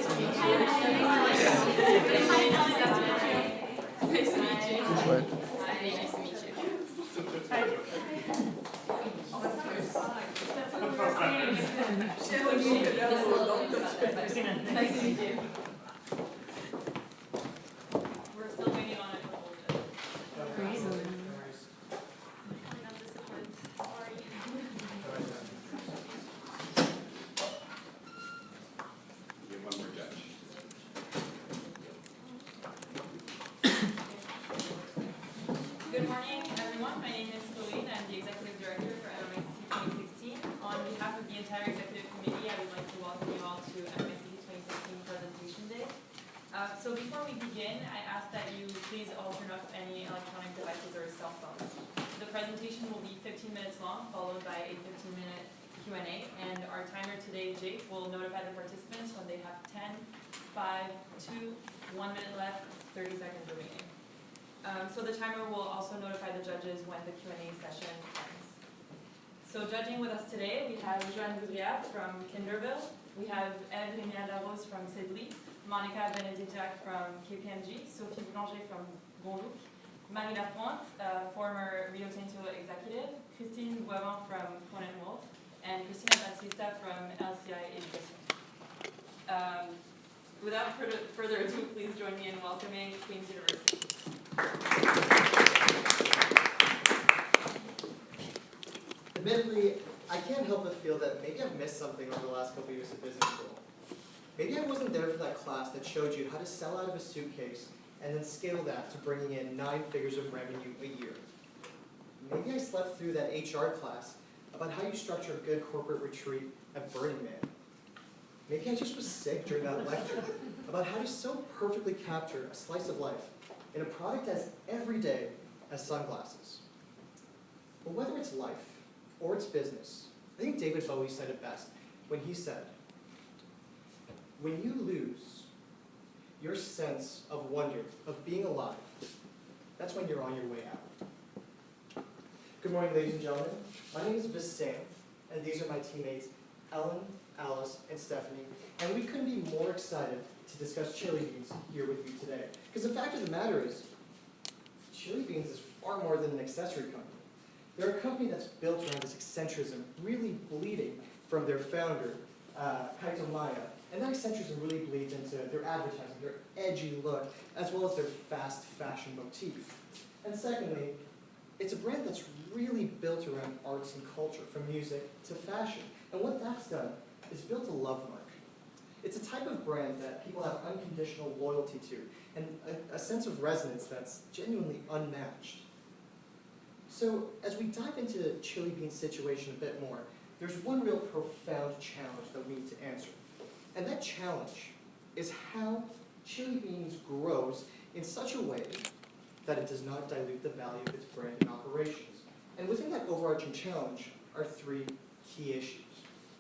Nice to meet you. Nice to meet you. What? Nice to meet you. Nice to meet you. We're still waiting on it. Give one more judge. Good morning, everyone. My name is Chloe, and I'm the Executive Director for MMICC 2016. On behalf of the entire Executive Committee, I would like to welcome you all to MMICC 2016 Presentation Day. So before we begin, I ask that you please all turn off any electronic devices or cell phones. The presentation will be 15 minutes long, followed by a 15-minute Q&A, and our timer today, Jake, will notify the participants when they have 10, 5, 2, 1 minute left, 30 seconds remaining. So the timer will also notify the judges when the Q&A session ends. So judging with us today, we have Joanne Boudriat from Kinderville, we have Eve Rémière-Darroze from Sidley, Monica Benedictac from KPMG, Sophie Boulanger from Gonlouc, Marie Lapointe, former Rio Tinto executive, Christine Boivin from Conan Wolf, and Christina Batista from LCI Education. Without further ado, please join me in welcoming Queen's University. Admittedly, I can't help but feel that maybe I've missed something over the last couple of years of business school. Maybe I wasn't there for that class that showed you how to sell out of a suitcase and then scale that to bringing in 9 figures of revenue a year. Maybe I slept through that HR class about how you structure a good corporate retreat at Burning Man. Maybe I just was sick during that lecture about how to so perfectly capture a slice of life in a product as everyday as sunglasses. But whether it's life or it's business, I think David Bowie said it best when he said, "When you lose your sense of wonder, of being alive, that's when you're on your way out." Good morning, ladies and gentlemen. My name is Visanth, and these are my teammates, Ellen, Alice, and Stephanie, and we couldn't be more excited to discuss Chili Beans here with you today. Because the fact of the matter is, Chili Beans is far more than an accessory company. They're a company that's built around this eccentricism, really bleeding from their founder, Kaito Maya. And that eccentricism really bleeds into their advertising, their edgy look, as well as their fast fashion motif. And secondly, it's a brand that's really built around arts and culture, from music to fashion. And what that's done is built a love mark. It's a type of brand that people have unconditional loyalty to, and a sense of resonance that's genuinely unmatched. So as we dive into Chili Beans' situation a bit more, there's one real profound challenge that we need to answer. And that challenge is how Chili Beans grows in such a way that it does not dilute the value of its brand and operations. And within that overarching challenge are 3 key issues.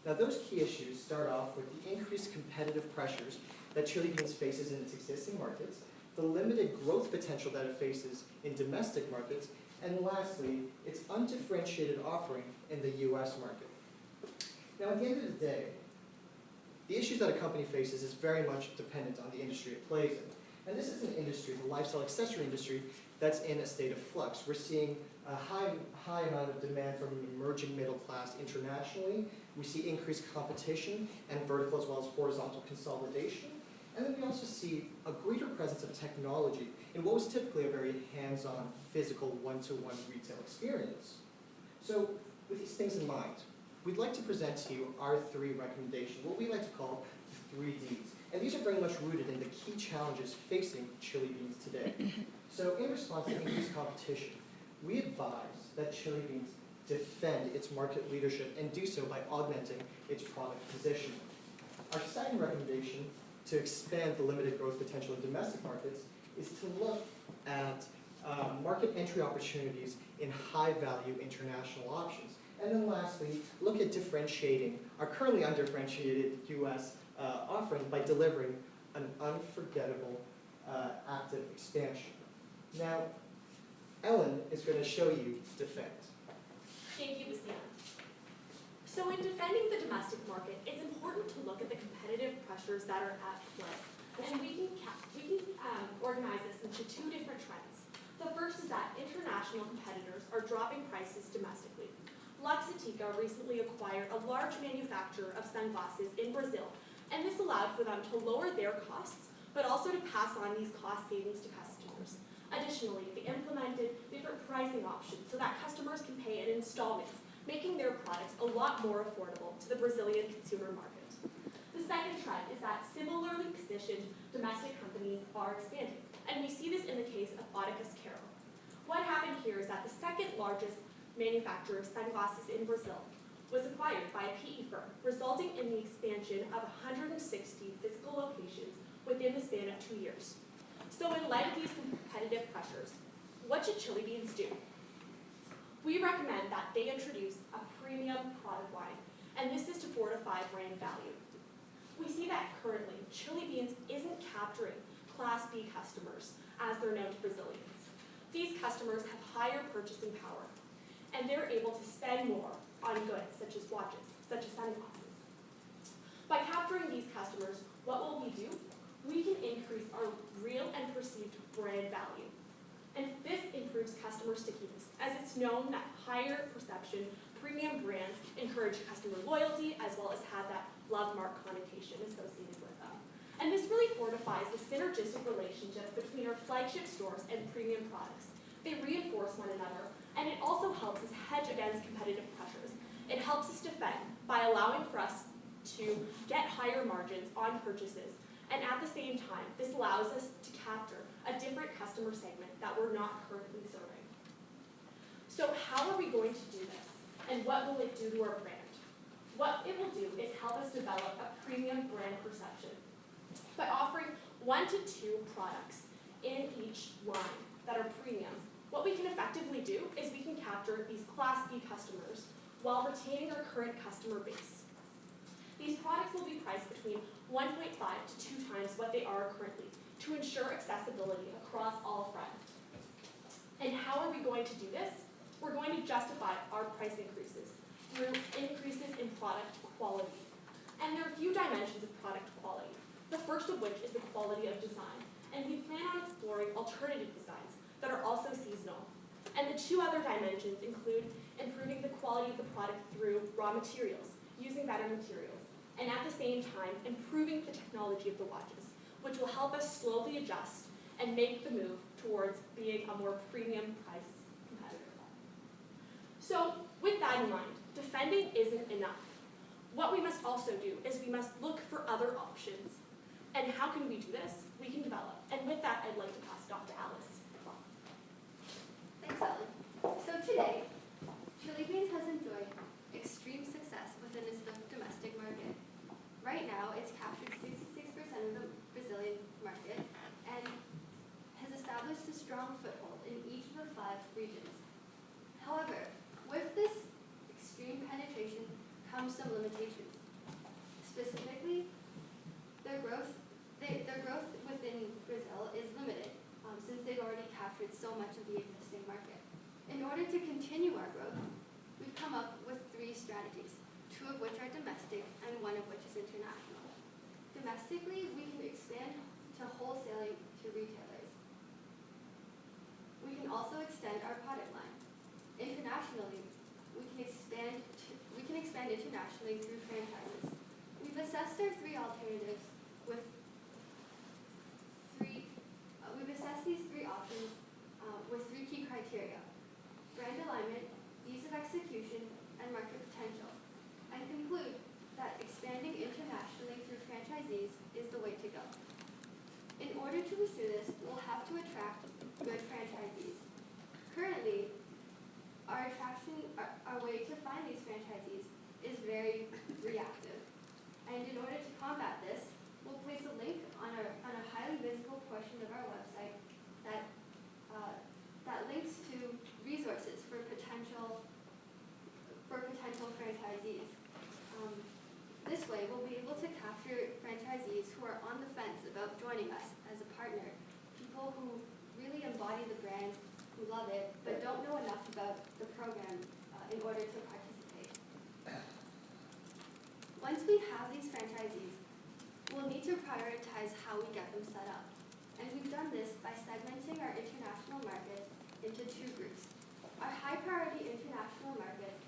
Now those key issues start off with the increased competitive pressures that Chili Beans faces in its existing markets, the limited growth potential that it faces in domestic markets, and lastly, its undifferentiated offering in the US market. Now at the end of the day, the issues that a company faces is very much dependent on the industry it plays in. And this is an industry, the lifestyle accessory industry, that's in a state of flux. We're seeing a high amount of demand from an emerging middle class internationally. We see increased competition and vertical as well as horizontal consolidation. And then we also see a greater presence of technology in what was typically a very hands-on, physical, one-to-one retail experience. So with these things in mind, we'd like to present to you our 3 recommendations, what we like to call the 3 Ds. And these are very much rooted in the key challenges facing Chili Beans today. So in response to increased competition, we advise that Chili Beans defend its market leadership and do so by augmenting its product positioning. Our second recommendation to expand the limited growth potential in domestic markets is to look at market entry opportunities in high-value international options. And then lastly, look at differentiating our currently undifferentiated US offering by delivering an unforgettable active expansion. Now, Ellen is going to show you Defend. Thank you, Basia. So in defending the domestic market, it's important to look at the competitive competitive pressures that are at play. And we can organize this into two different trends. The first is that international competitors are dropping prices domestically. Luxottica recently acquired a large manufacturer of sunglasses in Brazil, and this allowed for them to lower their costs, but also to pass on these cost savings to customers. Additionally, they implemented different pricing options so that customers can pay in installments, making their products a lot more affordable to the Brazilian consumer market. The second trend is that similarly positioned domestic companies are expanding, and we see this in the case of Óticas Carol. What happened here is that the second largest manufacturer of sunglasses in Brazil was acquired by a PE firm, resulting in the expansion of 160 physical locations within the span of 2 years. So in light of these competitive pressures, what should Chili Beans do? We recommend that they introduce a premium product line, and this is to fortify brand value. We see that currently, Chili Beans isn't capturing Class B customers as they're known to Brazilians. These customers have higher purchasing power, and they're able to spend more on goods such as watches, such as sunglasses. By capturing these customers, what will we do? We can increase our real and perceived brand value. And this improves customer stickiness, as it's known that higher perception premium brands encourage customer loyalty, as well as have that love mark connotation associated with them. And this really fortifies the synergistic relationship between our flagship stores and premium products. They reinforce one another, and it also helps us hedge against competitive pressures. It helps us defend by allowing for us to get higher margins on purchases, and at the same time, this allows us to capture a different customer segment that we're not currently serving. So how are we going to do this, and what will it do to our brand? What it will do is help us develop a premium brand perception by offering 1 to 2 products in each line that are premium. What we can effectively do is we can capture these Class B customers while retaining our current customer base. These products will be priced between 1.5 to 2 times what they are currently to ensure accessibility across all fronts. And how are we going to do this? We're going to justify our price increases through increases in product quality. And there are a few dimensions of product quality, the first of which is the quality of design. And we plan on exploring alternative designs that are also seasonal. And the 2 other dimensions include improving the quality of the product through raw materials, using better materials, and at the same time, improving the technology of the watches, which will help us slowly adjust and make the move towards being a more premium price competitor. So with that in mind, defending isn't enough. What we must also do is we must look for other options. And how can we do this? We can develop. And with that, I'd like to pass it off to Alice. Thanks, Ellen. So today, Chili Beans has enjoyed extreme success within its domestic market. Right now, it's captured 66% of the Brazilian market and has established a strong foothold in each of the 5 regions. However, with this extreme penetration comes some limitations. Specifically, their growth within Brazil is limited, since they've already captured so much of the existing market. In order to continue our growth, we've come up with 3 strategies, 2 of which are domestic and 1 of which is international. Domestically, we can expand to wholesaling to retailers. We can also extend our product line. Internationally, we can expand internationally through franchises. We've assessed our 3 alternatives we've assessed these 3 options with 3 key criteria: brand alignment, ease of execution, and market potential, and conclude that expanding internationally through franchisees is the way to go. In order to pursue this, we'll have to attract good franchisees. Currently, our way to find these franchisees is very reactive. And in order to combat this, we'll place a link on a highly visible portion of our website that links to resources for potential franchisees. This way, we'll be able to capture franchisees who are on the fence about joining us as a partner, people who really embody the brand, who love it, but don't know enough about the program in order to participate. Once we have these franchisees, done this by segmenting our international markets into two groups. Our high-priority international markets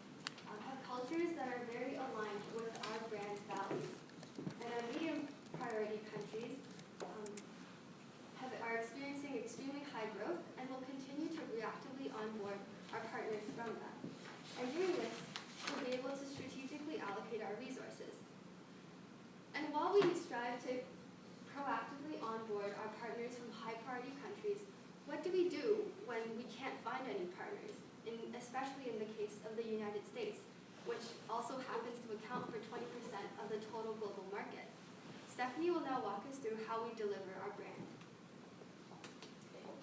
have cultures that are very aligned with our brand values. And our medium-priority countries are experiencing extremely high growth and will continue to reactively onboard our partners from that. And doing this, we'll be able to strategically allocate our resources. And while we strive to proactively onboard our partners from high-priority countries, what do we do when we can't find any partners, especially in the case of the United States, which also happens to account for 20% of the total global market? Stephanie will now walk us through how we deliver our brand.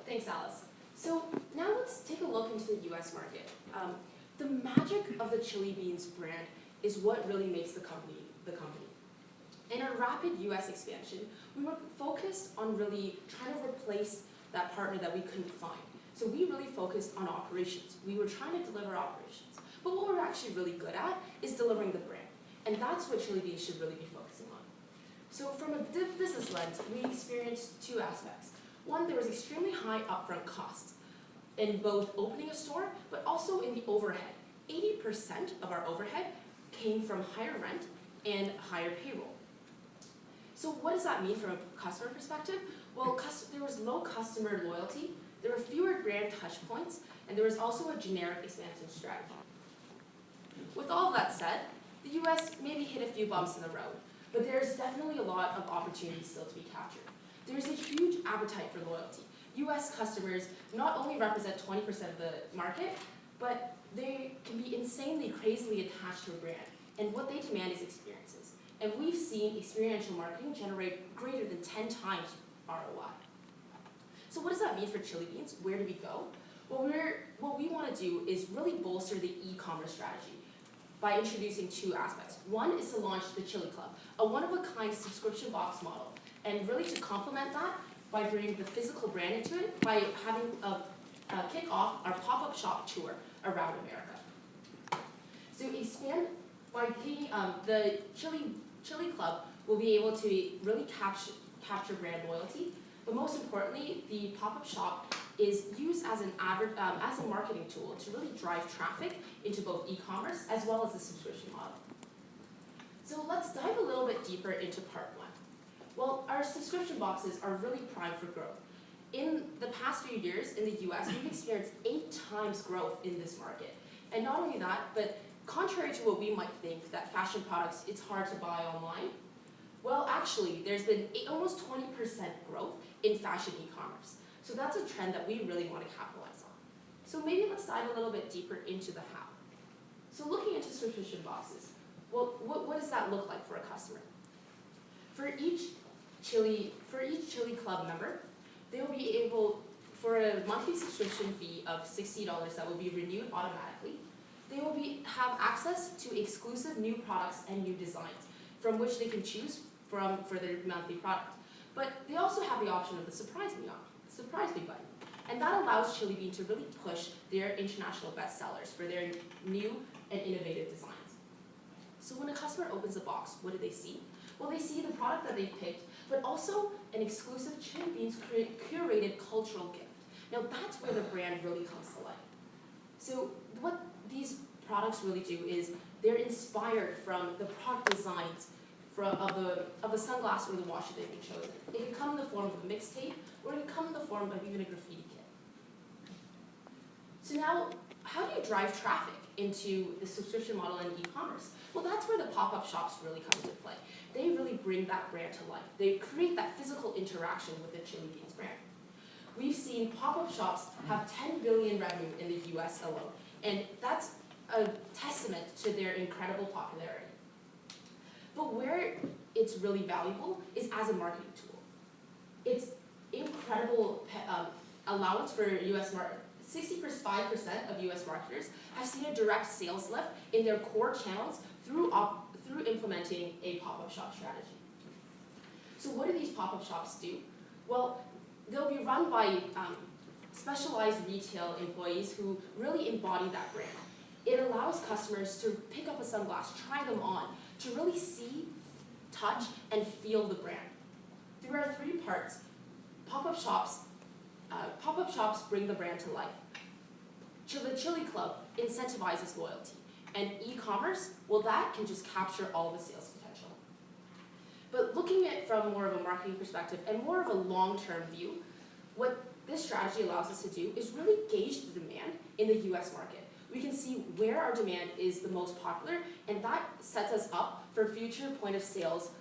Thanks, Alice. So now let's take a look into the U.S. market. The magic of the Chili Beans brand is what really makes the company the company. In our rapid U.S. expansion, we were focused on really trying to replace that partner that we couldn't find. So we really focused on operations. We were trying to deliver operations. But what we're actually really good at is delivering the brand. And that's what Chili Beans should really be focusing on. So from a business lens, we experienced two aspects. One, there was extremely high upfront costs in both opening a store, but also in the overhead. 80% of our overhead came from higher rent and higher payroll. So what does that mean from a customer perspective? Well, there was low customer loyalty, there were fewer brand touch points, and there was also a generic expansion strategy. With all of that said, the US maybe hit a few bumps in the road, but there's definitely a lot of opportunities still to be captured. There's a huge appetite for loyalty. US customers not only represent 20% of the market, but they can be insanely, crazily attached to a brand. And what they demand is experiences. And we've seen experiential marketing generate greater than 10 times ROI. So what does that mean for Chili Beans? Where do we go? Well, what we want to do is really bolster the e-commerce strategy by introducing two aspects. One is to launch the Chili Club, a one-of-a-kind subscription box model. And really to complement that, by bringing the physical brand into it, by having kick off our pop-up shop tour around America. So expand by being the Chili Club will be able to really capture brand loyalty, but most importantly, the pop-up shop is used as as a marketing tool to really drive traffic into both e-commerce as well as the subscription model. So let's dive a little bit deeper into part one. Well, our subscription boxes are really primed for growth. In the past few years in the US, we've experienced 8 times growth in this market. And not only that, but contrary to what we might think, that fashion products, it's hard to buy online, well, actually, there's been almost 20% growth in fashion e-commerce. So that's a trend that we really want to capitalize on. So maybe let's dive a little bit deeper into the how. So looking into subscription boxes, well, what does that look like for a customer? For each Chili Club member, they will be able, for a monthly subscription fee of $60 that will be renewed automatically, they will have access to exclusive new products and new designs from which they can choose for their monthly product. But they also have the option of the Surprise Me button. And that allows Chili Bean to really push their international bestsellers for their new and innovative designs. So when a customer opens a box, what do they see? Well, they see the product that they've picked, but also an exclusive Chili Beans curated cultural gift. Now that's where the brand really comes to life. So what these products really do is they're inspired from the product designs of the sunglass or the watch that they've been chosen. It can come in the form of a mixtape, or it can come in the form of even a graffiti kit. So now, how do you drive traffic into the subscription model and e-commerce? Well, that's where the pop-up shops really come into play. They really bring that brand to life. They create that physical interaction with the Chili Beans brand. We've seen pop-up shops have $10 billion revenue in the US alone, and that's a testament to their incredible popularity. But where it's really valuable is as a marketing tool. It's incredible allowance for US market. 65% of US marketers have seen a direct sales lift in their core channels through implementing a pop-up shop strategy. So what do these pop-up shops do? Well, they'll be run by specialized retail employees who really embody that brand. It allows customers to pick up a sunglass, try them on, to really see, touch, and feel the brand. Through our 3 parts pop-up shops bring the brand to life. The Chili Club incentivizes loyalty, and e-commerce, well, that can just capture all the sales potential. But looking at it from more of a marketing perspective and more of a long-term view, what this strategy allows us to do is really gauge the demand in the US market. We can see where our demand is the most popular, and that sets us up for future point of sales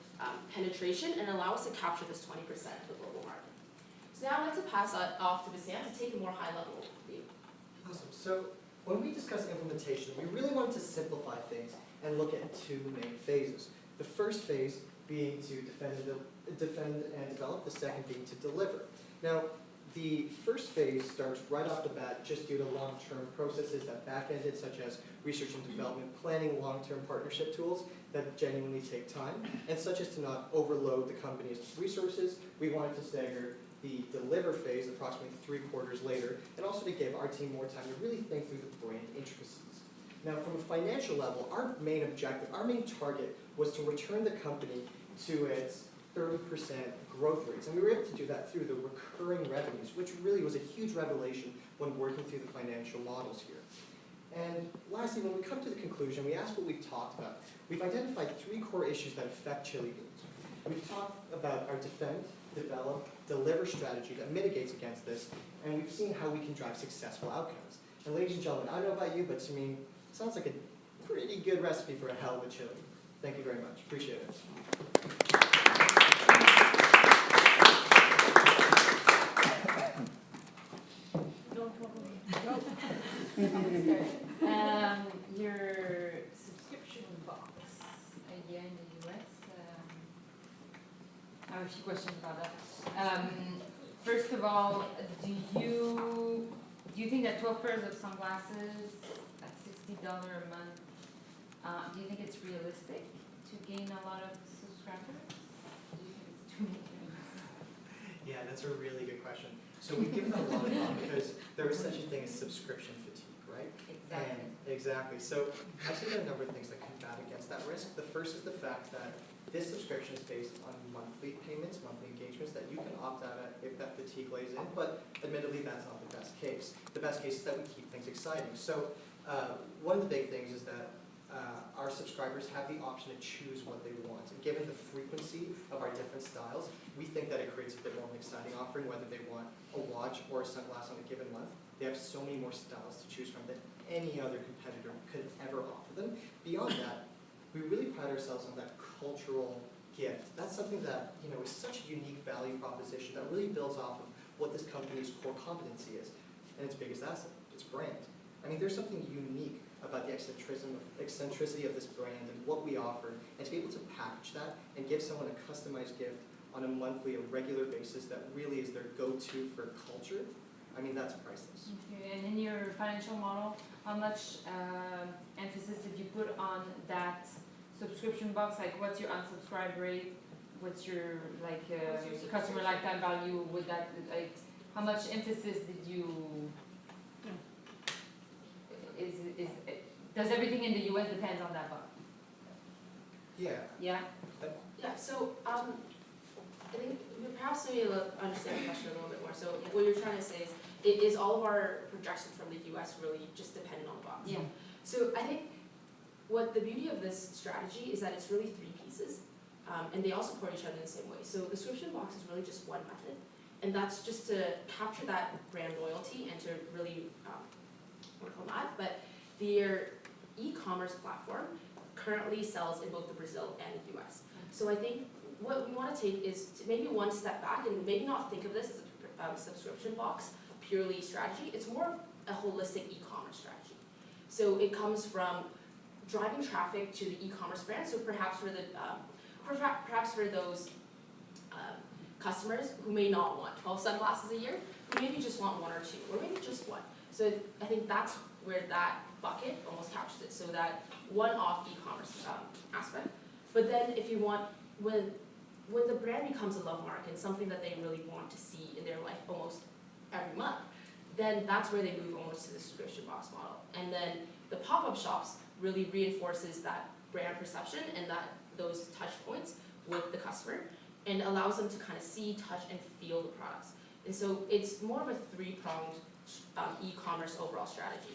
penetration and allow us to capture this 20% of the global market. So now I'd like to pass that off to Bassam to take a more high-level view. Awesome. So when we discuss implementation, we really wanted to simplify things and look at two main phases. The first phase being to defend and develop, the second being to deliver. Now, the first phase starts right off the bat just due to long-term processes that back-ended, such as research and development, planning long-term partnership tools that genuinely take time, and such as to not overload the company's resources. We wanted to stagger the deliver phase approximately 3 quarters later, and also to give our team more time to really think through the brand intricacies. Now, from a financial level, our main objective, our main target was to return the company to its 30% growth rates, and we were able to do that through the recurring revenues, which really was a huge revelation when working through the financial models here. And lastly, when we come to the conclusion, we ask what we've talked about. We've identified 3 core issues that affect Chili Beans. We've talked about our defend, develop, deliver strategy that mitigates against this, and we've seen how we can drive successful outcomes. And ladies and gentlemen, I don't know about you, but to me, it sounds like a pretty good recipe for a hell of a chili. Thank you very much. Appreciate it. Your subscription box idea in the US. I have a few questions about that. First of all, do you think that 12 pairs of sunglasses at $60 a month, do you think it's realistic to gain a lot of subscribers? Do you think it's too many? Yeah, that's a really good question. So we've given a lot of thought because there is such a thing as subscription fatigue, right? Exactly. Exactly. So I've seen a number of things that combat against that risk. The first is the fact that this subscription is based on monthly payments, monthly engagements that you can opt out of if that fatigue lays in, but admittedly that's not the best case. The best case is that we keep things exciting. So one of the big things is that our subscribers have the option to choose what they want. And given the frequency of our different styles, we think that it creates a bit more of an exciting offering, whether they want a watch or a sunglass on a given month. They have so many more styles to choose from than any other competitor could ever offer them. Beyond that, we really pride ourselves on that cultural gift. That's something that, is such a unique value proposition that really builds off of what this company's core competency is, and its biggest asset, its brand. I mean, there's something unique about the eccentricity of this brand and what we offer, and to be able to package that and give someone a customized gift on a monthly or regular basis that really is their go-to for culture, I mean, that's priceless. Okay, and in your financial model, how much emphasis did you put on that subscription box? Like, what's your unsubscribe rate? What's your customer lifetime value? Would that how much emphasis did you? Does everything in the US depend on that box? Yeah. Yeah. Yeah, so I think perhaps maybe understand the question a little bit more. So what you're trying to say is all of our projections from the US really just dependent on the box? Yeah. So I think what the beauty of this strategy is that it's really 3 pieces, and they all support each other in the same way. So the subscription box is really just one method, and that's just to capture that brand loyalty and to really work on that. But their e-commerce platform currently sells in both the Brazil and the US. So I think what we want to take is to maybe one step back and maybe not think of this as a subscription box purely strategy. It's more of a holistic e-commerce strategy. So it comes from driving traffic to the e-commerce brand. So perhaps for those customers who may not want 12 sunglasses a year, who maybe just want 1 or 2, or maybe just 1. So I think that's where that bucket almost captures it. So that one-off e-commerce aspect. But then if you want, when the brand becomes a love mark and something that they really want to see in their life almost every month, then that's where they move almost to the subscription box model. And then the pop-up shops really reinforces that brand perception and those touch points with the customer. and allows them to kind of see, touch, and feel the products. And so it's more of a three-pronged e-commerce overall strategy,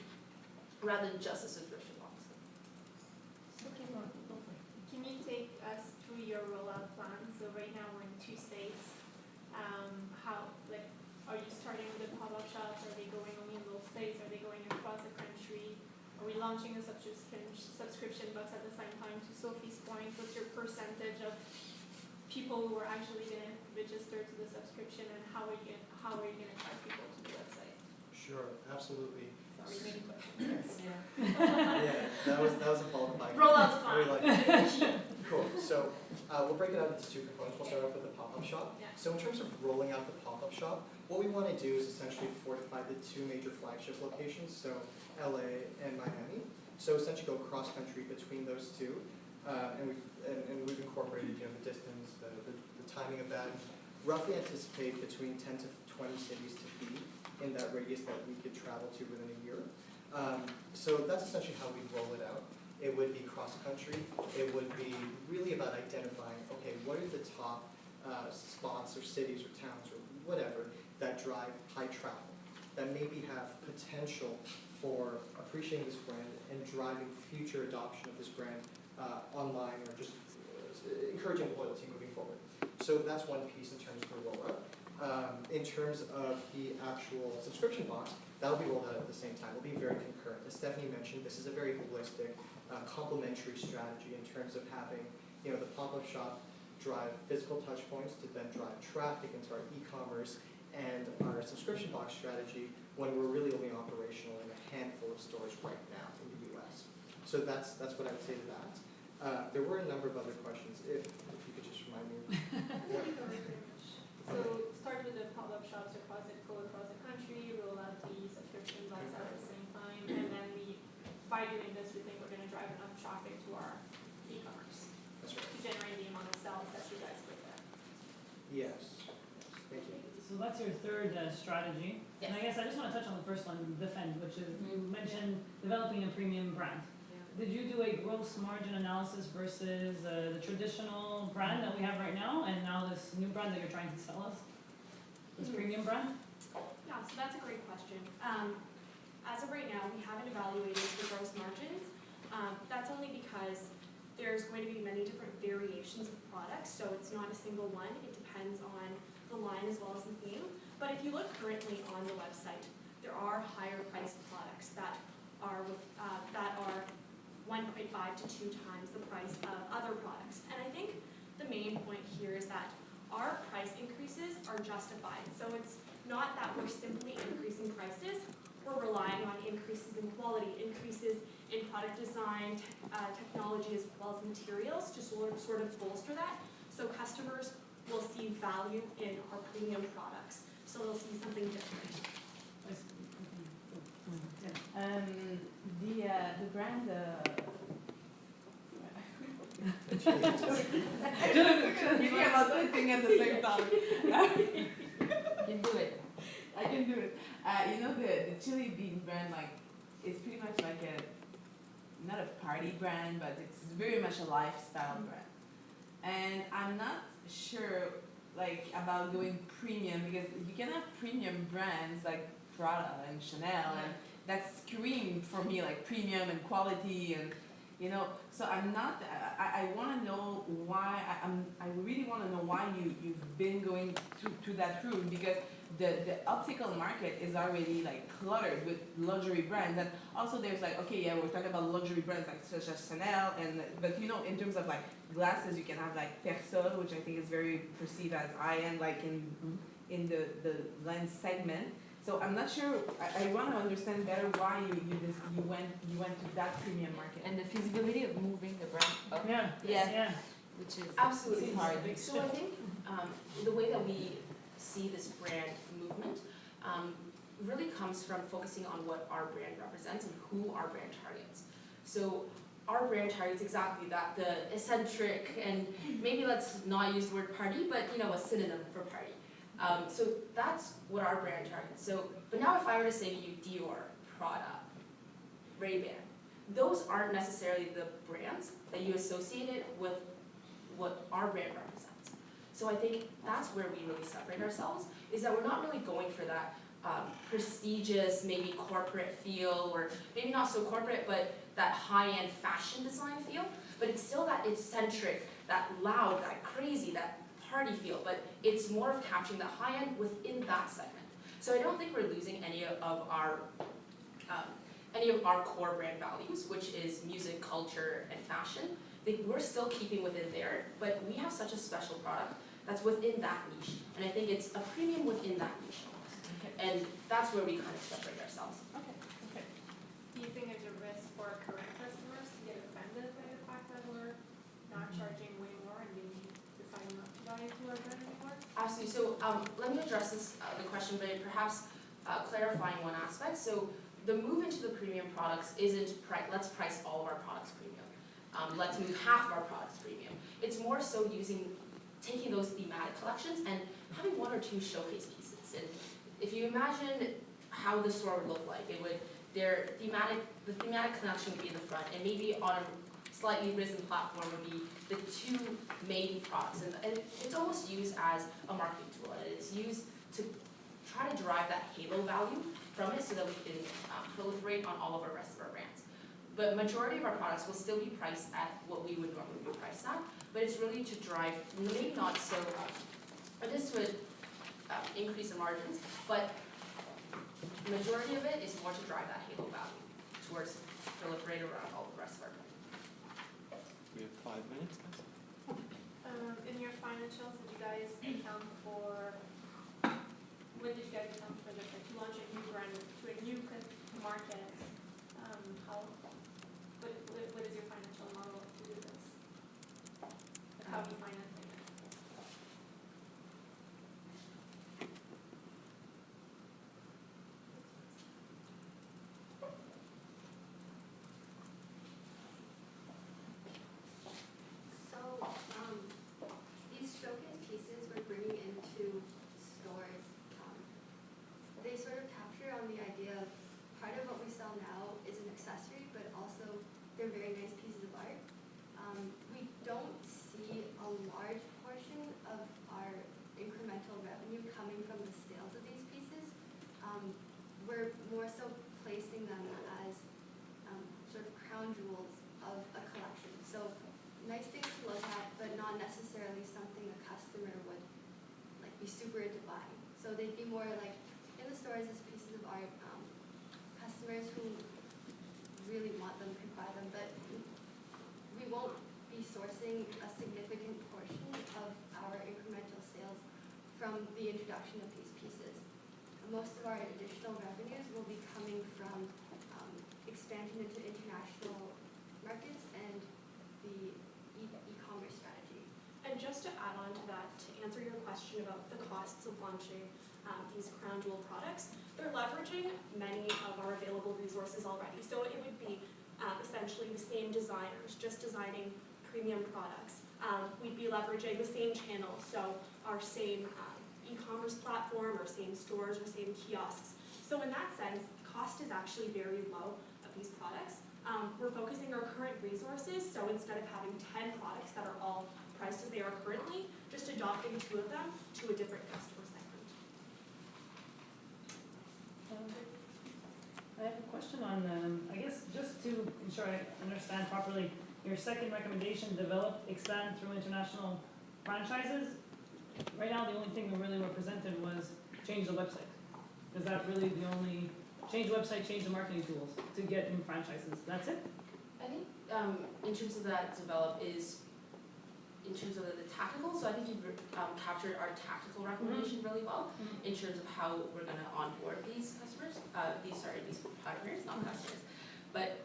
rather than just a subscription box. Can you take us through your rollout plan? So right now we're in 2 states. Are you starting with the pop-up shops? Are they going only in those states? Are they going across the country? Are we launching a subscription box at the same time? To Sophie's point, what's your percentage of people who are actually going to register to the subscription, and how are you going to attract people to the website? Sure, absolutely. Sorry, many questions. Yeah, that was a follow-up. Rollout's Very fine. like- Cool, so we'll break it out into 2 components. We'll start off with the pop-up shop. Yeah. So in terms of rolling out the pop-up shop, what we want to do is essentially fortify the 2 major flagship locations, so LA and Miami. So essentially go cross-country between those 2, and we've incorporated the distance, the timing of that. Roughly anticipate between 10 to 20 cities to be in that radius that we could travel to within a year. So that's essentially how we roll it out. It would be cross-country. It would be really about identifying, okay, what are the top spots or cities or towns or whatever that drive high travel, that maybe have potential for appreciating this brand and driving future adoption of this brand online, or just encouraging loyalty moving forward. So that's one piece in terms of the rollout. In terms of the actual subscription box, that will be rolled out at the same time. It will be very concurrent. As Stephanie mentioned, this is a very holistic, complementary strategy in terms of having the pop-up shop drive physical touch points to then drive traffic into our e-commerce, and our subscription box strategy when we're really only operational in a handful of stores right now in the US. So that's what I would say to that. There were a number of other questions. If you could just remind me. So start with the pop-up shops across the country, roll out the subscription box at the same time, and then by doing this, we think we're going to drive enough traffic to our e-commerce That's right. to generate the amount of sales that you guys put there. Yes. Thank you. So that's your third strategy. Yes. And I guess I just want to touch on the first one, defend, which is you Mhm. mentioned developing a premium brand. Did you do a gross margin analysis versus the traditional brand that we have right now, and now this new brand that you're trying to sell us? This premium brand? Yeah, so that's a great question. As of right now, we haven't evaluated the gross margins. That's only because there's going to be many different variations of products, so it's not a single one. It depends on the line as well as the theme. But if you look currently on the website, there are higher priced products that are 1.5 to 2 times the price of other products. And I think the main point here is that our price increases are justified. So it's not that we're simply increasing prices, we're relying on increases in quality, increases in product design, technology, as well as materials to sort of bolster that. So customers will see value in our premium products. So they'll see something different. The brand. Thinking about one thing at the same time. You can do it. I can do it. The chili bean brand, it's pretty much like not a party brand, but it's very much a lifestyle brand. And I'm not sure about going premium, because you can have premium brands like Prada and Chanel, and that scream for me like premium and quality, and so I'm not. I want to know why. I really want to know why you've been going to that route, because the optical market is already cluttered with luxury brands, and also there's we're talking about luxury brands such as Chanel, but in terms of glasses, you can have Persol, which I think is very perceived as high-end, in the lens segment. So I'm not sure. I want to understand better why you went to that premium market. And the feasibility of moving the brand up, Yeah. which is Absolutely. hard. So I think the way that we see this brand movement really comes from focusing on what our brand represents and who our brand targets. So our brand targets exactly that, the eccentric, and maybe let's not use the word party, but a synonym for party. So that's what our brand targets. But now if I were to say to you Dior, Prada, Ray-Ban, those aren't necessarily the brands that you associated with what our brand represents. So I think that's where we really separate ourselves, is that we're not really going for that prestigious, maybe corporate feel, or maybe not so corporate, but that high-end fashion design feel, but it's still that eccentric, that loud, that crazy, that party feel, but it's more of capturing the high end within that segment. So I don't think we're losing any of our core brand values, which is music, culture, and fashion. I think we're still keeping within there, but we have such a special product that's within that niche, and I think it's a premium within that niche. And that's where we kind of separate ourselves. Do you think there's a risk for current customers to get offended by the fact that we're not charging way more and maybe decide not to buy into our brand anymore? Absolutely. So let me address the question, but perhaps clarifying one aspect. So the move into the premium products isn't let's price all of our products premium. Let's move half of our products premium. It's more so taking those thematic collections and having one or two showcase pieces. And if you imagine how the store would look like, the thematic connection would be in the front, and maybe on a slightly risen platform would be the two main products. And it's almost used as a marketing tool, and it's used to try to derive that halo value from it so that we can proliferate on all of our rest of our brands. But majority of our products will still be priced at what we would normally be priced at, but it's really to drive, maybe not so, this would increase the margins, but majority of it is more to drive that halo value towards proliferate around all the rest of our brands. We have 5 minutes, guys. In your financials, did you guys account for, what did you guys account for this, like to launch a new brand to a new market? What is your financial model to do this? Like, how are you financing it? So, these showcase pieces we're bringing into stores, they sort of capture on the idea of part of what we sell now is an accessory, but also they're very nice pieces of art. We don't see a large portion of our incremental revenue coming from the sales of these pieces. We're more so placing them as sort of crown jewels of a collection. So nice things to look at, but not necessarily something a customer would like be super into buying. So they'd be more like in the stores as pieces of art. Customers who really want them could buy them, but we won't be sourcing a significant portion of our incremental sales from the introduction of these pieces. Most of our additional revenues will be coming from expansion into international markets and the e-commerce strategy. And just to add on to that, to answer your question about the costs of launching these crown jewel products, they're leveraging many of our available resources already. So it would be essentially the same designers, just designing premium products. We'd be leveraging the same channels, so our same e-commerce platform, our same stores, our same kiosks. So in that sense, cost is actually very low of these products. We're focusing our current resources, so instead of having 10 products that are all priced as they are currently, just adopting 2 of them to a different customer segment. I have a question on, I guess, just to ensure I understand properly, your second recommendation, develop, expand through international franchises. Right now, the only thing that really represented was change the website. Is that really the only, change the website, change the marketing tools to get new franchises? That's it? I think in terms of that develop is in terms of the tactical, so I think you've captured our tactical recommendation really well in terms of how we're gonna onboard these customers, these partners, not customers. But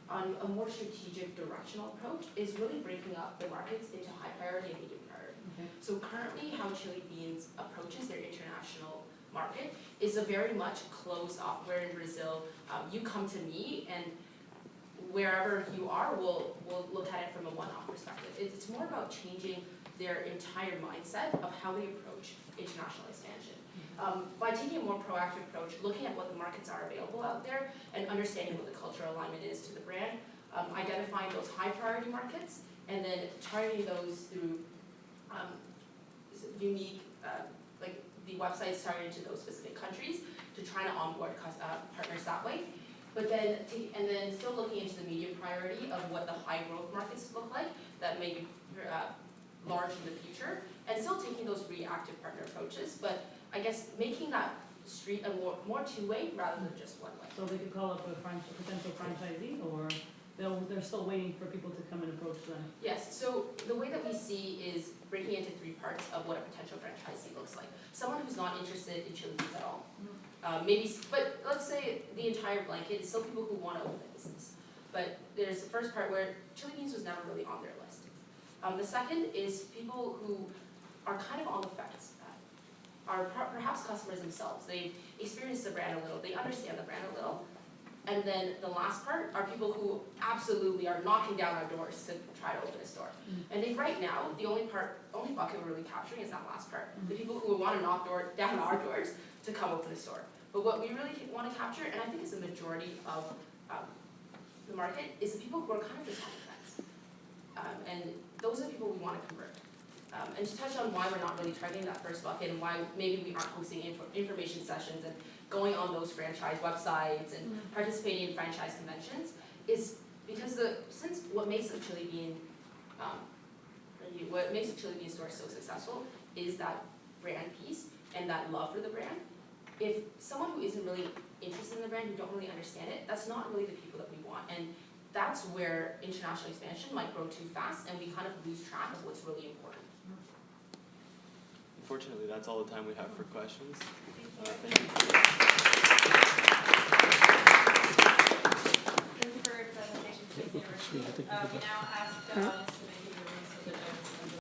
on a more strategic directional approach is really breaking up the markets into high priority and medium priority. Okay. So currently how Chili Beans approaches their international market is a very much closed off, where in Brazil, you come to me and wherever you are, we'll look at it from a one-off perspective. It's more about changing their entire mindset of how they approach international expansion. By taking a more proactive approach, looking at what the markets are available out there, and understanding what the cultural alignment is to the brand, identifying those high priority markets, and then targeting those through unique, like the websites targeted to those specific countries to try to onboard partners that way. But then, and then still looking into the medium priority of what the high growth markets look like that may be large in the future, and still taking those reactive partner approaches, but I guess making that street a more two-way rather than just one way. So they could call up a potential franchisee, or they're still waiting for people to come and approach them? Yes, so the way that we see is breaking into three parts of what a potential franchisee looks like. Someone who's not interested in chili beans at all. Maybe, but let's say the entire blanket is still people who want to open a business. But there's the first part where chili beans was never really on their list. The second is people who are kind of on the fence, are perhaps customers themselves. They've experienced the brand a little, they understand the brand a little. And then the last part are people who absolutely are knocking down our doors to try to open a store. And they, right now, the only bucket we're really capturing is that last part. The people who want to knock down our doors to come open a store. But what we really want to capture, and I think is the majority of the market, is the people who are kind of just on the fence. And those are the people we want to convert. And to touch on why we're not really targeting that first bucket and why maybe we aren't hosting information sessions and going on those franchise websites and participating in franchise conventions, is because what makes a chili bean store so successful is that brand piece and that love for the brand. If someone who isn't really interested in the brand, who don't really understand it, that's not really the people that we want. And that's where international expansion might grow too fast and we kind of lose track of what's really important. Unfortunately, that's all the time we have for questions. Thank you. Thank you for your presentation, Chase University. We now ask the audience to make